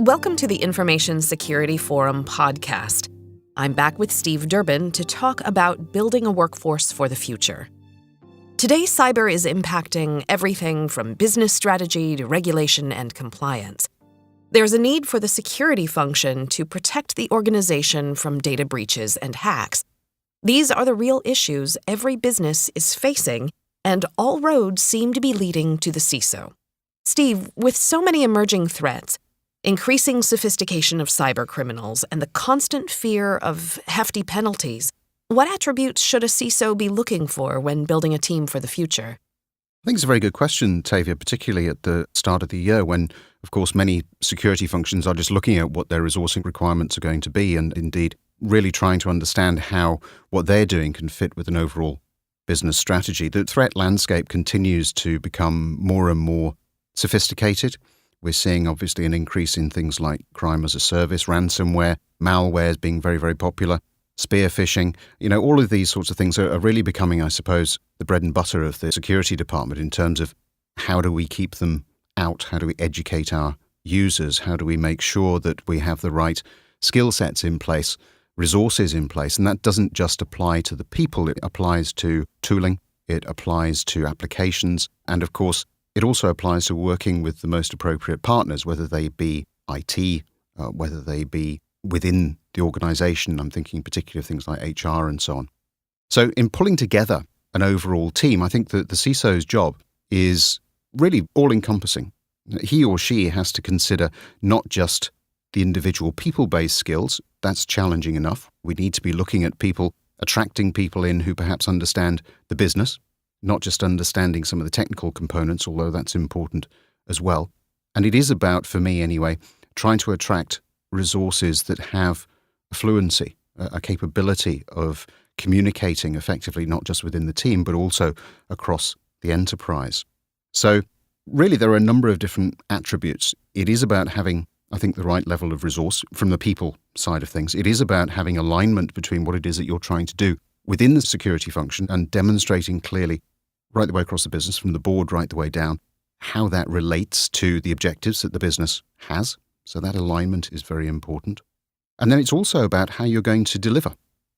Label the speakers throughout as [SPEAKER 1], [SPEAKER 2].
[SPEAKER 1] Welcome to the Information Security Forum podcast. I'm back with Steve Durbin to talk about building a workforce for the future. Today, cyber is impacting everything from business strategy to regulation and compliance. There's a need for the security function to protect the organization from data breaches and hacks. These are the real issues every business is facing, and all roads seem to be leading to the CISO. Steve, with so many emerging threats, increasing sophistication of cyber criminals, and the constant fear of hefty penalties, what attributes should a CISO be looking for when building a team for the future?
[SPEAKER 2] I think it's a very good question, Tavia, particularly at the start of the year when, of course, many security functions are just looking at what their resourcing requirements are going to be and indeed really trying to understand how what they're doing can fit with an overall business strategy. The threat landscape continues to become more and more sophisticated. We're seeing, obviously, an increase in things like crime as a service, ransomware, malware is being very, very popular, spear phishing. All of these sorts of things are really becoming, I suppose, the bread and butter of the security department in terms of how do we keep them out? How do we educate our users? How do we make sure that we have the right skill sets in place, resources in place? And that doesn't just apply to the people. It applies to tooling. It applies to applications. And, of course, it also applies to working with the most appropriate partners, whether they be IT, whether they be within the organization. I'm thinking particularly of things like HR and so on. So in pulling together an overall team, I think that the CISO's job is really all-encompassing. He or she has to consider not just the individual people-based skills. That's challenging enough. We need to be looking at people, attracting people in who perhaps understand the business, not just understanding some of the technical components, although that's important as well. And it is about, for me anyway, trying to attract resources that have a fluency, a capability of communicating effectively, not just within the team, but also across the enterprise. So really, there are a number of different attributes. It is about having, I think, the right level of resource from the people side of things. It is about having alignment between what it is that you're trying to do within the security function and demonstrating clearly right the way across the business, from the board right the way down, how that relates to the objectives that the business has. So that alignment is very important. And then it's also about how you're going to deliver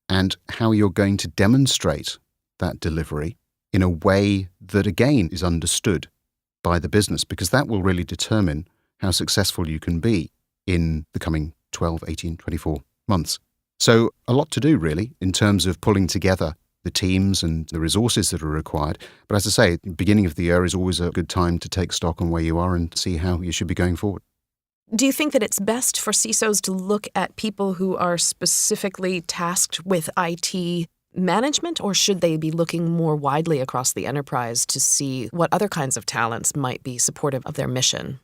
[SPEAKER 2] and how you're going to demonstrate that delivery in a way that, again, is understood by the business, because that will really determine how successful you can be in the coming 12, 18, 24 months. So a lot to do, really, in terms of pulling together the teams and the resources that are required. But as I say, the beginning of the year is always a good time to take stock on where you are and see how you should be going forward.
[SPEAKER 1] Do you think that it's best for CISOs to look at people who are specifically tasked with IT management, or should they be looking more widely across the enterprise to see what other kinds of talents might be supportive of their mission?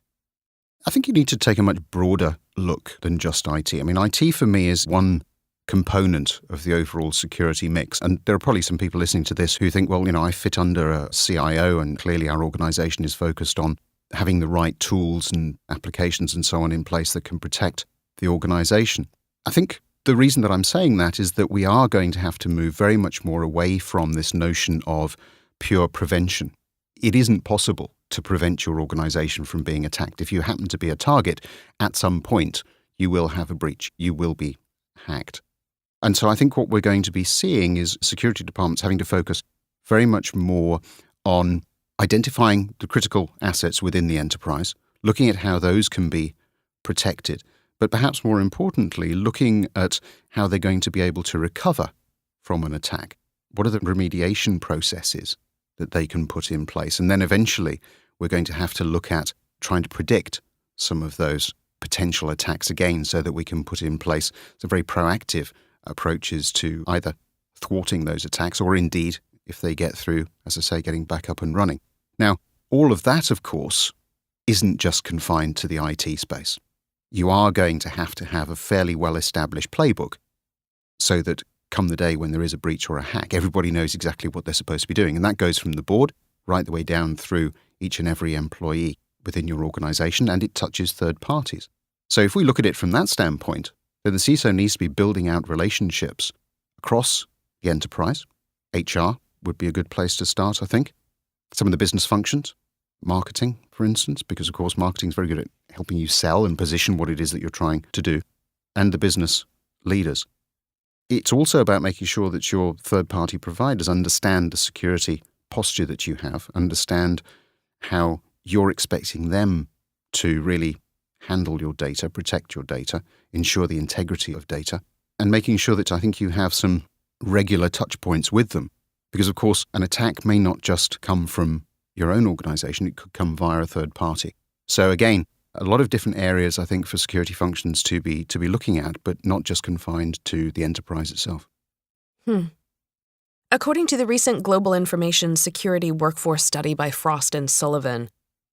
[SPEAKER 2] I think you need to take a much broader look than just IT. I mean, IT for me is one component of the overall security mix. And there are probably some people listening to this who think, well, I fit under a CIO, and clearly our organization is focused on having the right tools and applications and so on in place that can protect the organization. I think the reason that I'm saying that is that we are going to have to move very much more away from this notion of pure prevention. It isn't possible to prevent your organization from being attacked. If you happen to be a target, at some point, you will have a breach. You will be hacked. And so I think what we're going to be seeing is security departments having to focus very much more on identifying the critical assets within the enterprise, looking at how those can be protected, but perhaps more importantly, looking at how they're going to be able to recover from an attack. What are the remediation processes that they can put in place? And then eventually, we're going to have to look at trying to predict some of those potential attacks again so that we can put in place some very proactive approaches to either thwarting those attacks or indeed, if they get through, as I say, getting back up and running. Now, all of that, of course, isn't just confined to the IT space. You are going to have a fairly well-established playbook so that come the day when there is a breach or a hack, everybody knows exactly what they're supposed to be doing. And that goes from the board right the way down through each and every employee within your organization, and it touches third parties. So if we look at it from that standpoint, then the CISO needs to be building out relationships across the enterprise. HR would be a good place to start, I think. Some of the business functions, marketing, for instance, because, of course, marketing is very good at helping you sell and position what it is that you're trying to do, and the business leaders. It's also about making sure that your third-party providers understand the security posture that you have, understand how you're expecting them to really handle your data, protect your data, ensure the integrity of data, and making sure that I think you have some regular touch points with them. Because, of course, an attack may not just come from your own organization, it could come via a third party. So again, a lot of different areas, I think, for security functions to be looking at, but not just confined to the enterprise itself.
[SPEAKER 1] According to the recent Global Information Security Workforce Study by Frost and Sullivan,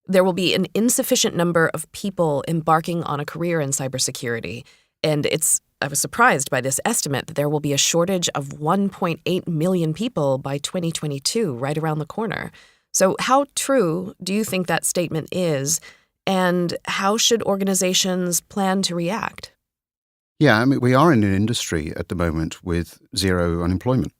[SPEAKER 1] there will be an insufficient number of people embarking on a career in cybersecurity. And I was surprised by this estimate that there will be a shortage of 1.8 million people by 2022, right around the corner. So how true do you think that statement is, and how should organizations plan to react?
[SPEAKER 2] Yeah, I mean, we are in an industry at the moment with zero unemployment.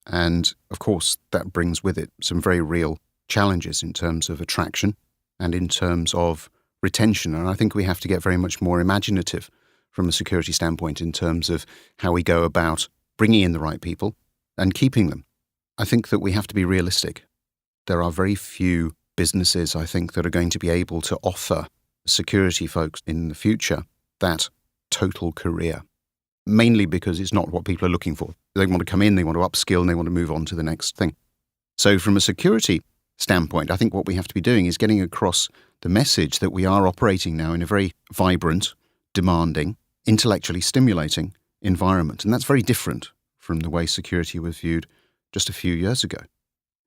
[SPEAKER 2] And of course, that brings with it some very real challenges in terms of attraction and in terms of retention. And I think we have to get very much more imaginative from a security standpoint in terms of how we go about bringing in the right people and keeping them. I think that we have to be realistic. There are very few businesses, I think, that are going to be able to offer security folks in the future that total career, mainly because it's not what people are looking for. They want to come in, they want to upskill, and they want to move on to the next thing. So from a security standpoint, I think what we have to be doing is getting across the message that we are operating now in a very vibrant, demanding, intellectually stimulating environment. And that's very different from the way security was viewed just a few years ago.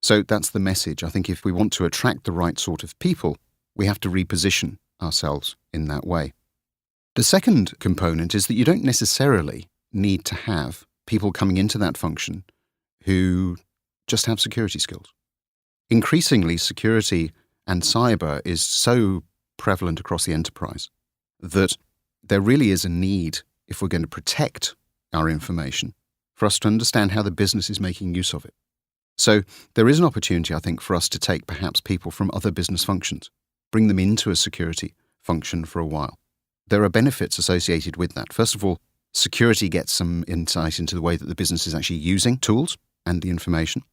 [SPEAKER 2] So that's the message. I think if we want to attract the right sort of people, we have to reposition ourselves in that way. The second component is that you don't necessarily need to have people coming into that function who just have security skills. Increasingly, security and cyber is so prevalent across the enterprise that there really is a need, if we're going to protect our information, for us to understand how the business is making use of it. So there is an opportunity, I think, for us to take perhaps people from other business functions, bring them into a security function for a while. There are benefits associated with that. First of all, security gets some insight into the way that the business is actually using tools and the information,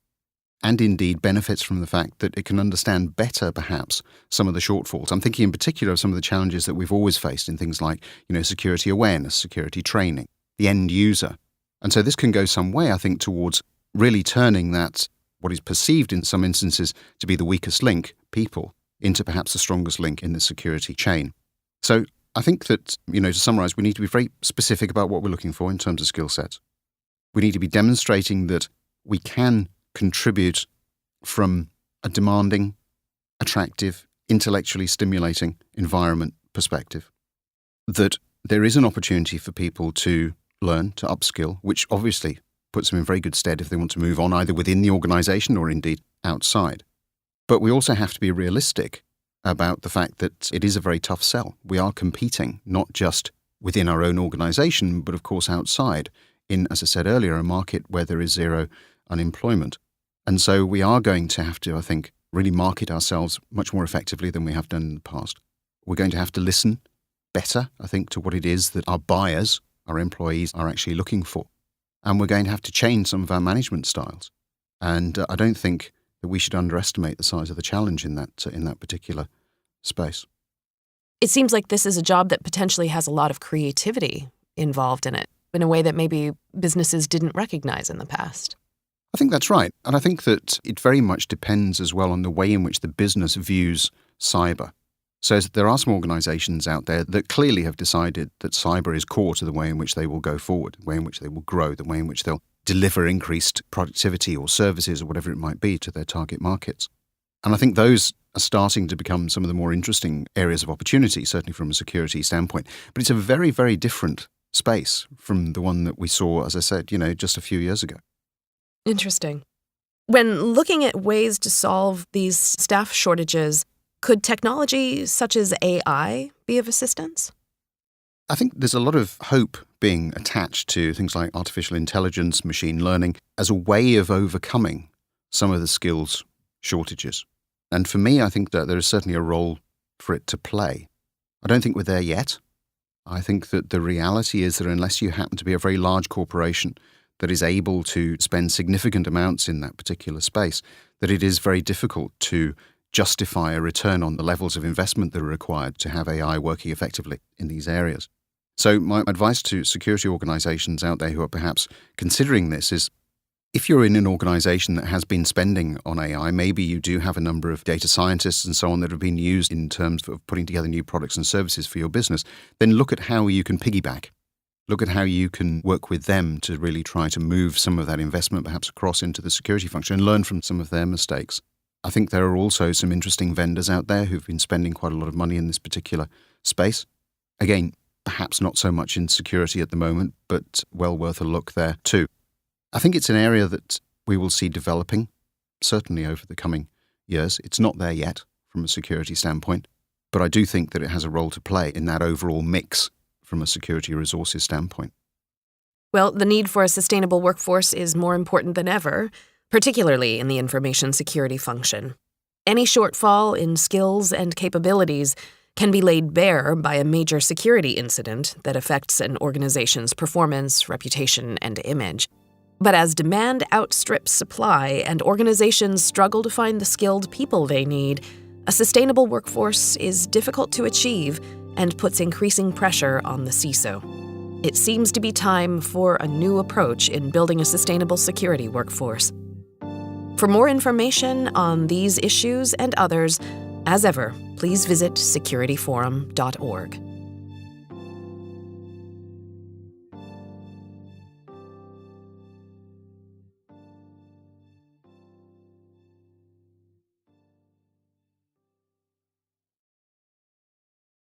[SPEAKER 2] and indeed benefits from the fact that it can understand better, perhaps, some of the shortfalls. I'm thinking in particular of some of the challenges that we've always faced in things like, security awareness, security training, the end user. And so this can go some way, I think, towards really turning that, what is perceived in some instances to be the weakest link, people, into perhaps the strongest link in the security chain. So I think that, to summarize, we need to be very specific about what we're looking for in terms of skill sets. We need to be demonstrating that we can contribute from a demanding, attractive, intellectually stimulating environment perspective. That there is an opportunity for people to learn, to upskill, which obviously puts them in very good stead if they want to move on either within the organization or indeed outside. But we also have to be realistic about the fact that it is a very tough sell. We are competing not just within our own organization, but of course outside in, as I said earlier, a market where there is zero unemployment. And so we are going to have to, I think, really market ourselves much more effectively than we have done in the past. We're going to have to listen better, I think, to what it is that our buyers, our employees, are actually looking for. And we're going to have to change some of our management styles. And I don't think that we should underestimate the size of the challenge in that particular space.
[SPEAKER 1] It seems like this is a job that potentially has a lot of creativity involved in it, in a way that maybe businesses didn't recognize in the past.
[SPEAKER 2] I think that's right. And I think that it very much depends as well on the way in which the business views cyber. So there are some organizations out there that clearly have decided that cyber is core to the way in which they will go forward, the way in which they will grow, the way in which they'll deliver increased productivity or services or whatever it might be to their target markets. And I think those are starting to become some of the more interesting areas of opportunity, certainly from a security standpoint. But it's a very, very different space from the one that we saw, as I said, just a few years ago.
[SPEAKER 1] Interesting. When looking at ways to solve these staff shortages, could technology such as AI be of assistance?
[SPEAKER 2] I think there's a lot of hope being attached to things like artificial intelligence, machine learning, as a way of overcoming some of the skills shortages. And for me, I think that there is certainly a role for it to play. I don't think we're there yet. I think that the reality is that unless you happen to be a very large corporation that is able to spend significant amounts in that particular space, that it is very difficult to justify a return on the levels of investment that are required to have AI working effectively in these areas. So my advice to security organizations out there who are perhaps considering this is, if you're in an organization that has been spending on AI, maybe you do have a number of data scientists and so on that have been used in terms of putting together new products and services for your business, then look at how you can piggyback. Look at how you can work with them to really try to move some of that investment perhaps across into the security function and learn from some of their mistakes. I think there are also some interesting vendors out there who've been spending quite a lot of money in this particular space. Again, perhaps not so much in security at the moment, but well worth a look there too. I think it's an area that we will see developing, certainly over the coming years. It's not there yet from a security standpoint, but I do think that it has a role to play in that overall mix from a security resources standpoint.
[SPEAKER 1] Well, the need for a sustainable workforce is more important than ever, particularly in the information security function. Any shortfall in skills and capabilities can be laid bare by a major security incident that affects an organization's performance, reputation, and image. But as demand outstrips supply and organizations struggle to find the skilled people they need, a sustainable workforce is difficult to achieve and puts increasing pressure on the CISO. It seems to be time for a new approach in building a sustainable security workforce. For more information on these issues and others, as ever, please visit securityforum.org.